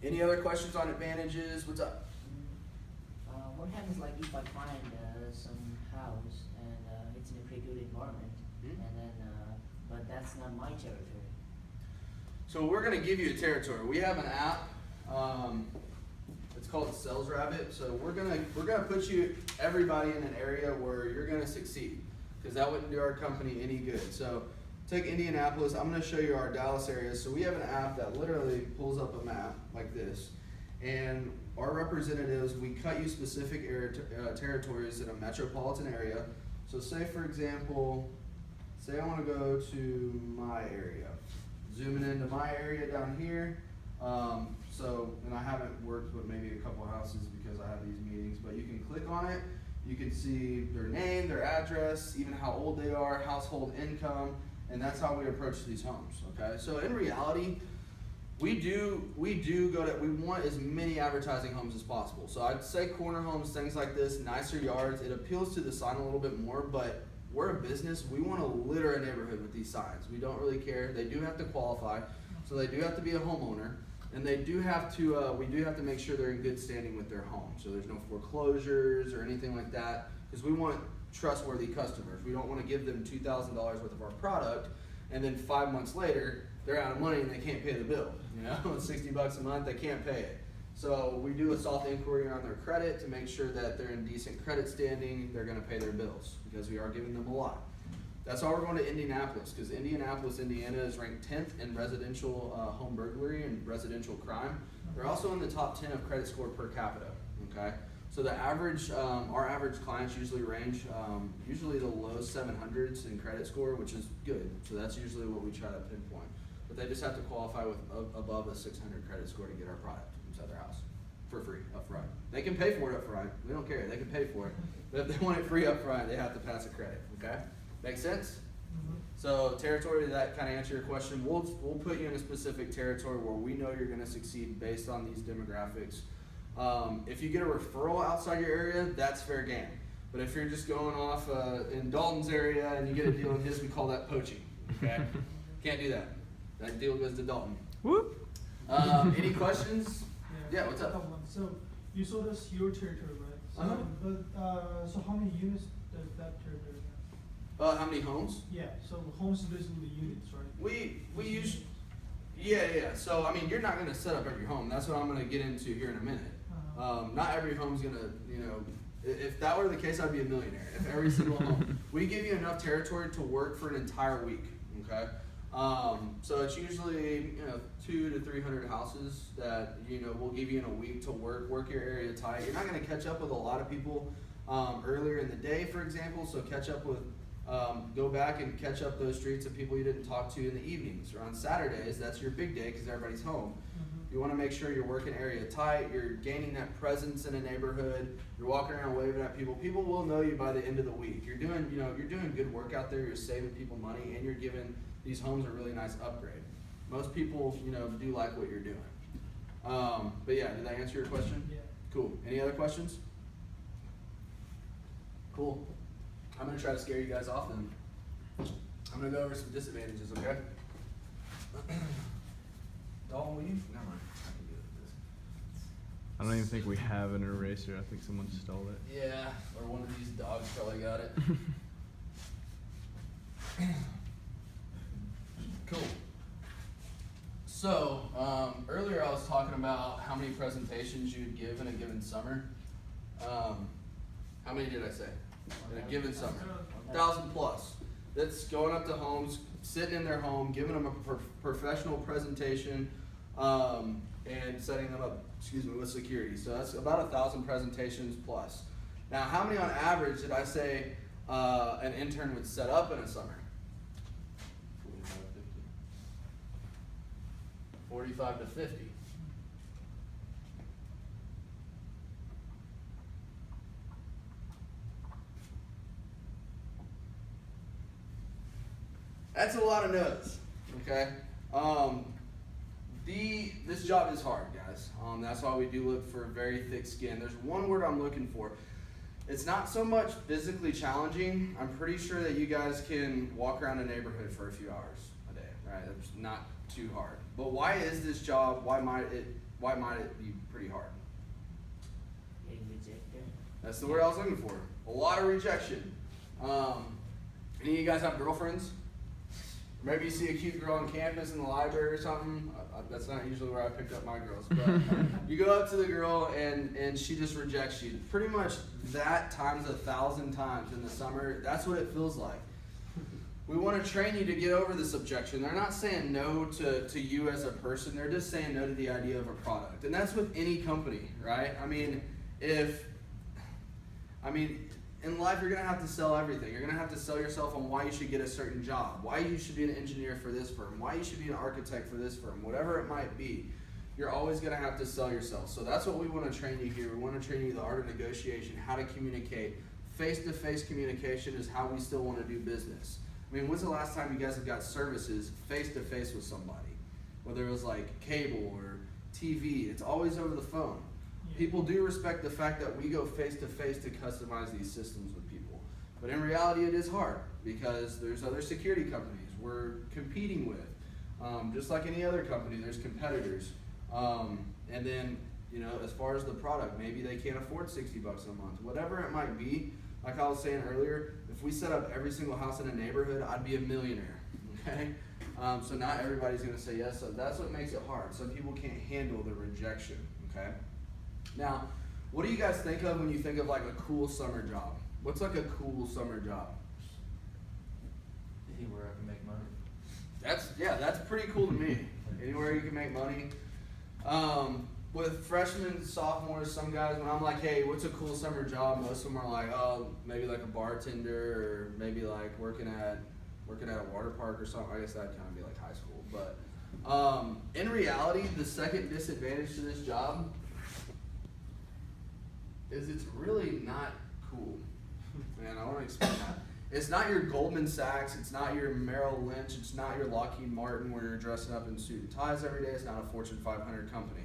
Any other questions on advantages? What's up? What happens like if I find some house and it's in a pretty good environment, and then but that's not my territory. So we're going to give you a territory. We have an app. It's called Sales Rabbit. So we're gonna put everybody in an area where you're gonna succeed, because that wouldn't do our company any good. So take Indianapolis. I'm gonna show you our Dallas area. So we have an app that literally pulls up a map like this, and our representatives, we cut you specific territories in a metropolitan area. So say for example, say I want to go to my area. Zooming into my area down here. And I haven't worked with maybe a couple houses because I have these meetings, but you can click on it. You can see their name, their address, even how old they are, household income, and that's how we approach these homes, okay? So in reality, we want as many advertising homes as possible. So I'd say corner homes, things like this, nicer yards, it appeals to the sign a little bit more, but we're a business, we want to litter a neighborhood with these signs. We don't really care. They do have to qualify, so they do have to be a homeowner, and they do have to, we do have to make sure they're in good standing with their home. So there's no foreclosures or anything like that, because we want trustworthy customers. We don't want to give them $2,000 worth of our product, and then 5 months later, they're out of money and they can't pay the bill. You know, it's $60 a month, they can't pay it. So we do a soft inquiry on their credit to make sure that they're in decent credit standing, they're gonna pay their bills, because we are giving them a lot. That's why we're going to Indianapolis, because Indianapolis, Indiana is ranked 10th in residential home burglary and residential crime. They're also in the top 10 of credit score per capita, okay? So the average, our average clients usually range, usually the low 700s in credit score, which is good. So that's usually what we try to pinpoint. But they just have to qualify with above a 600 credit score to get our product inside their house for free up front. They can pay for it up front. We don't care. They can pay for it. But if they want it free up front, they have to pass a credit, okay? Make sense? Mm-hmm. So territory, did that kind of answer your question? We'll put you in a specific territory where we know you're going to succeed based on these demographics. If you get a referral outside your area, that's fair game. But if you're just going off in Dalton's area and you get a deal in his, we call that poaching, okay? Can't do that. That deal goes to Dalton. Whoop. Any questions? Yeah, what's up? So you sold us your territory, right? So, so how many units does that territory have? How many homes? Yeah, so homes is basically units, right? We use, yeah. So I mean, you're not gonna set up every home. That's what I'm gonna get into here in a minute. Not every home's gonna, you know, if that were the case, I'd be a millionaire. If every single home, we give you enough territory to work for an entire week, okay? So it's usually, 200 to 300 houses that, we'll give you in a week to work your area tight. You're not going to catch up with a lot of people earlier in the day, for example, so catch up with, go back and catch up those streets of people you didn't talk to in the evenings. Or on Saturdays, that's your big day because everybody's home. You want to make sure you're working area tight, you're gaining that presence in a neighborhood, you're walking around waving at people. People will know you by the end of the week. You're doing good work out there, you're saving people money, and you're giving these homes a really nice upgrade. Most people, do like what you're doing. But yeah, did that answer your question? Yeah. Cool. Any other questions? Cool. I'm going to try to scare you guys off then. I'm going to go over some disadvantages, okay? Dalton, will you? Never mind. I can do this. I don't even think we have an eraser. I think someone stole it. Yeah, or one of these dogs probably got it. Cool. So, earlier I was talking about how many presentations you'd give in a given summer. How many did I say? In a given summer. 1,000 plus. That's going up to homes, sitting in their home, giving them a professional presentation, and setting them up, with security. So that's about 1,000 presentations plus. Now, how many on average did I say an intern would set up in a summer? 45 to 50. That's a lot of no's, okay? This job is hard, guys. That's why we do look for very thick skin. There's one word I'm looking for. It's not so much physically challenging. I'm pretty sure that you guys can walk around a neighborhood for a few hours a day, right? It's not too hard. But why is this job, why might it why might it be pretty hard? Getting rejected. That's the word I was looking for. A lot of rejection. Any of you guys have girlfriends? Maybe you see a cute girl on campus in the library or something. That's not usually where I picked up my girls. But you go up to the girl and she just rejects you. Pretty much that times 1,000 times in the summer, that's what it feels like. We want to train you to get over this objection. They're not saying no to you as a person. They're just saying no to the idea of a product. And that's with any company, right? I mean, in life, you're going to have to sell everything. You're going to have to sell yourself on why you should get a certain job, why you should be an engineer for this firm, why you should be an architect for this firm, whatever it might be. You're always going to have to sell yourself. So that's what we want to train you here. We want to train you the art of negotiation, how to communicate. Face-to-face communication is how we still want to do business. I mean, when's the last time you guys have got services face-to-face with somebody? Whether it was like cable or TV, it's always over the phone. People do respect the fact that we go face-to-face to customize these systems with people. But in reality, it is hard because there's other security companies we're competing with. Just like any other company, there's competitors. And then, as far as the product, maybe they can't afford $60 a month. Whatever it might be, like I was saying earlier, if we set up every single house in a neighborhood, I'd be a millionaire, okay? So not everybody's gonna say yes, so that's what makes it hard. Some people can't handle the rejection, okay? Now, what do you guys think of when you think of like a cool summer job? What's like a cool summer job? Anywhere I can make money. That's pretty cool to me. Anywhere you can make money. With freshmen, sophomores, some guys, when I'm like, hey, what's a cool summer job? Most of them are like, oh, maybe like a bartender, or maybe like working at a water park or something. I guess that'd kind of be like high school. But in reality, the second disadvantage to this job is it's really not cool. Man, I want to explain that. It's not your Goldman Sachs, it's not your Merrill Lynch, it's not your Lockheed Martin where you're dressing up in suit and ties every day. It's not a Fortune 500 company.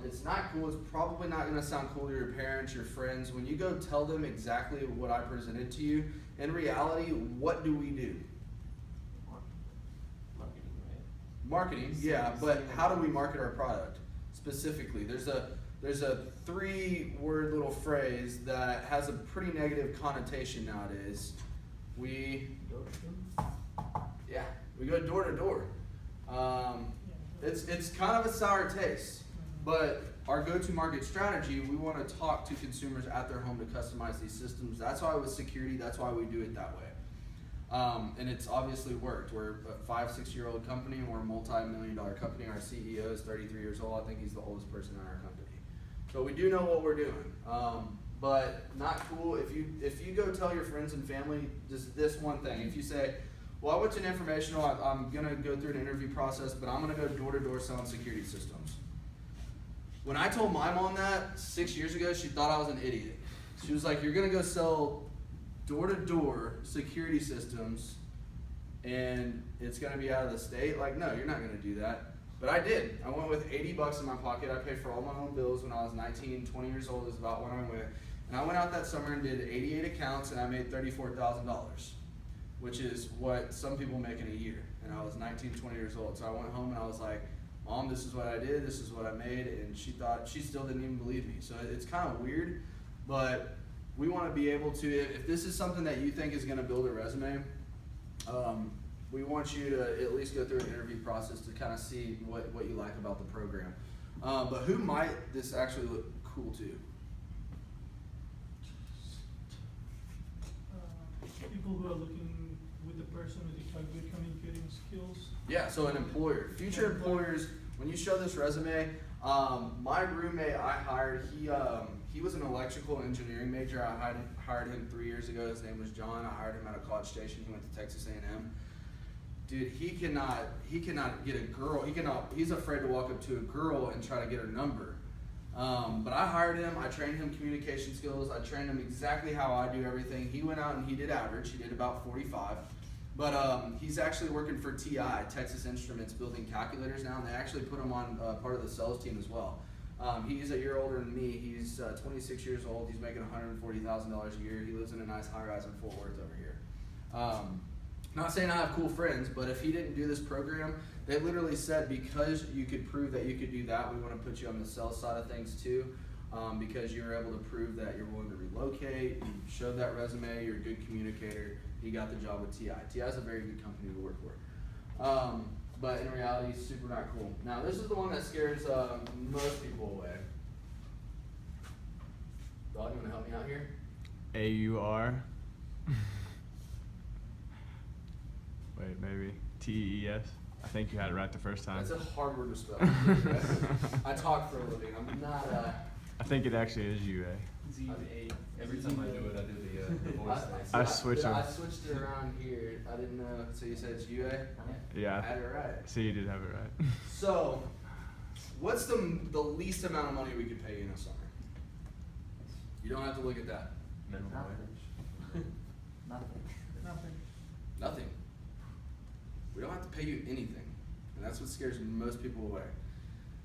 It's not cool. It's probably not going to sound cool to your parents, your friends. When you go tell them exactly what I presented to you, in reality, what do we do? Marketing, right? Marketing, yeah, but how do we market our product specifically? There's a 3-word little phrase that has a pretty negative connotation nowadays. We go door to door. It's kind of a sour taste, but our go-to market strategy, we want to talk to consumers at their home to customize these systems. That's why with security, that's why we do it that way. And it's obviously worked. We're a 5-6-year-old company, and we're a multi-million-dollar company. Our CEO is 33 years old. I think he's the oldest person in our company. So we do know what we're doing. But not cool if you go tell your friends and family just this one thing. If you say, well, I went to an informational, I'm going to go through an interview process, but I'm going to go door-to-door selling security systems. When I told my mom that 6 years ago, she thought I was an idiot. She was like, you're going to go sell door-to-door security systems and it's going to be out of the state? Like, no, you're not going to do that. But I did. I went with $80 in my pocket. I paid for all my own bills when I was 19, 20 years old is about when I went. And I went out that summer and did 88 accounts and I made $34,000, which is what some people make in a year. And I was 19, 20 years old. So I went home and I was like, Mom, this is what I did, this is what I made, and she still didn't even believe me. So it's kind of weird, but we want to be able to, if this is something that you think is going to build a resume, we want you to at least go through an interview process to kind of see what you like about the program. But who might this actually look cool to? People who are looking with the person with good communicating skills. Yeah, so an employer. Future employers, when you show this resume, my roommate I hired, he was an electrical engineering major. I hired him 3 years ago. His name was John. I hired him at a College Station. He went to Texas A&M. Dude, he cannot get a girl. He's afraid to walk up to a girl and try to get her number. But I hired him. I trained him communication skills. I trained him exactly how I do everything. He went out and he did average. He did about 45. But he's actually working for TI, Texas Instruments, building calculators now, and they actually put him on part of the sales team as well. He's a year older than me. He's 26 years old. He's making $140,000 a year. He lives in a nice high-rise in Fort Worth over here. Not saying I have cool friends, but if he didn't do this program, It literally said because you could prove that you could do that, we want to put you on the sales side of things too, because you were able to prove that you're willing to relocate, you showed that resume, you're a good communicator, you got the job with TI. TI is a very good company to work for. But in reality, super not cool. Now this is the one that scares most people away. Dog, you want to help me out here? AUR. Wait, maybe TEES. I think you had it right the first time. That's a hard word to spell. I talk for a living. I'm not I think it actually is UA. Z-A. Every time I do it, I do the voice thing. I switch them. I switched it around here. I didn't know. So you said it's UA? I Yeah. had it right. So you did have it right. So, what's the least amount of money we could pay you in a summer? You don't have to look at that. Minimum Nothing. wage. Nothing. Nothing. Nothing. We don't have to pay you anything. And that's what scares most people away.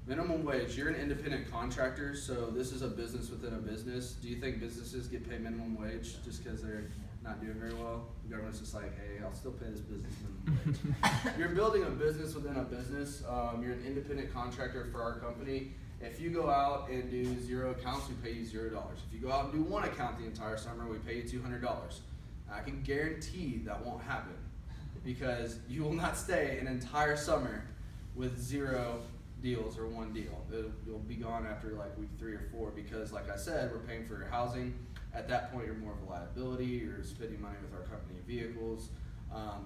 Minimum wage, you're an independent contractor, so this is a business within a business. Do you think businesses get paid minimum wage just because they're not doing very well? The government's just like, hey, I'll still pay this business minimum wage. You're building a business within a business. You're an independent contractor for our company. If you go out and do 0 accounts, we pay you $0. If you go out and do 1 account the entire summer, we pay you $200. I can guarantee that won't happen because you will not stay an entire summer with 0 deals or 1 deal. You'll be gone after like week 3 or 4 because, like I said, we're paying for your housing. At that point, you're more of a liability. You're spending money with our company vehicles.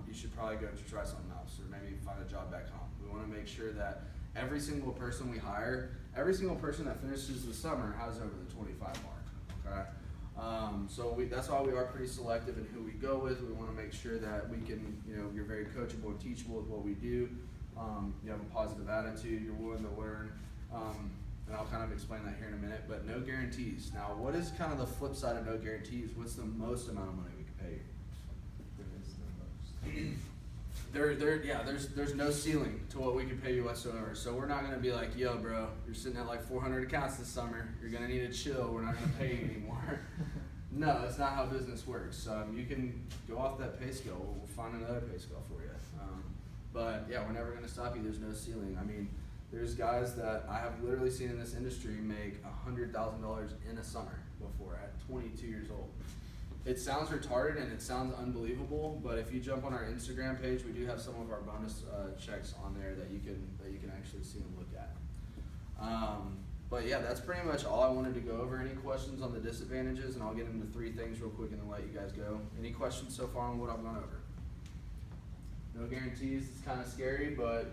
You should probably go to try something else or maybe find a job back home. We want to make sure that every single person we hire, every single person that finishes the summer has over the 25 mark, okay? So that's why we are pretty selective in who we go with. We want to make sure that we can, you're very coachable and teachable with what we do. You have a positive attitude, you're willing to learn, and I'll kind of explain that here in a minute, but no guarantees. Now, what is kind of the flip side of no guarantees? What's the most amount of money we can pay you? There's no ceiling to what we can pay you whatsoever. So we're not gonna be like, yo, bro, you're sitting at like 400 accounts this summer. You're gonna need to chill. We're not gonna pay you anymore. No, that's not how business works. You can go off that pay scale. We'll find another pay scale for you. But yeah, we're never gonna stop you. There's no ceiling. I mean, there's guys that I have literally seen in this industry make $100,000 in a summer before at 22 years old. It sounds retarded and it sounds unbelievable, but if you jump on our Instagram page, we do have some of our bonus checks on there that you can actually see and look at. But yeah, that's pretty much all I wanted to go over. Any questions on the disadvantages? And I'll get into 3 things real quick and then let you guys go. Any questions so far on what I've gone over? No guarantees. It's kind of scary, but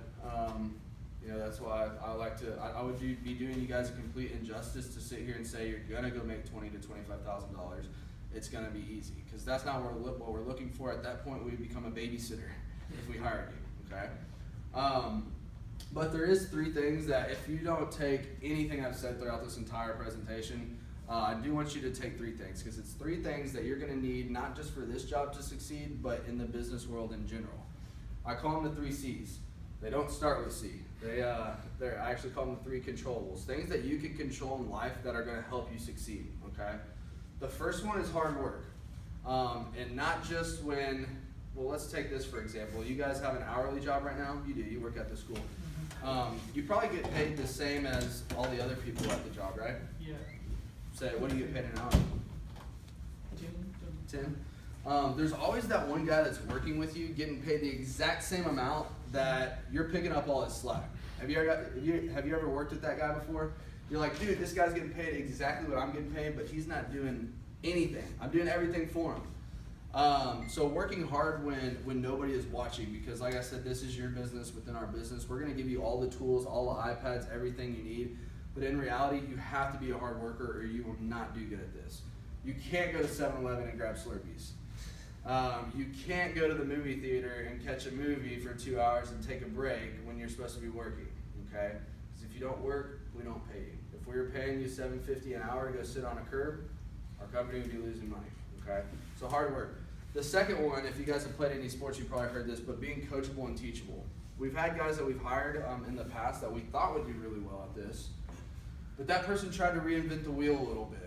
that's why I would be doing you guys a complete injustice to sit here and say you're gonna go make $20,000 to $25,000. It's gonna be easy because that's not what we're looking for. At that point, we become a babysitter if we hired you. Okay. But there is 3 things that if you don't take anything I've said throughout this entire presentation, I do want you to take 3 things because it's 3 things that you're gonna need not just for this job to succeed, but in the business world in general. I call them the 3 C's. They don't start with C. I actually call them the 3 controllables. Things that you can control in life that are gonna help you succeed, okay? The first one is hard work. And not just let's take this for example. You guys have an hourly job right now? You do, you work at the school. You probably get paid the same as all the other people at the job, right? Yeah. Say, what do you get paid an hour? 10. 10? There's always that one guy that's working with you getting paid the exact same amount that you're picking up all his slack. Have you ever worked with that guy before? You're like, dude, this guy's getting paid exactly what I'm getting paid, but he's not doing anything. I'm doing everything for him. So working hard when nobody is watching, because like I said, this is your business within our business. We're gonna give you all the tools, all the iPads, everything you need. But in reality, you have to be a hard worker or you will not do good at this. You can't go to 7-Eleven and grab Slurpees. You can't go to the movie theater and catch a movie for 2 hours and take a break when you're supposed to be working, okay? Because if you don't work, we don't pay you. If we were paying you $7.50 an hour to go sit on a curb, our company would be losing money, okay? So hard work. The second one, if you guys have played any sports, you've probably heard this, but being coachable and teachable. We've had guys that we've hired in the past that we thought would do really well at this, but that person tried to reinvent the wheel a little bit.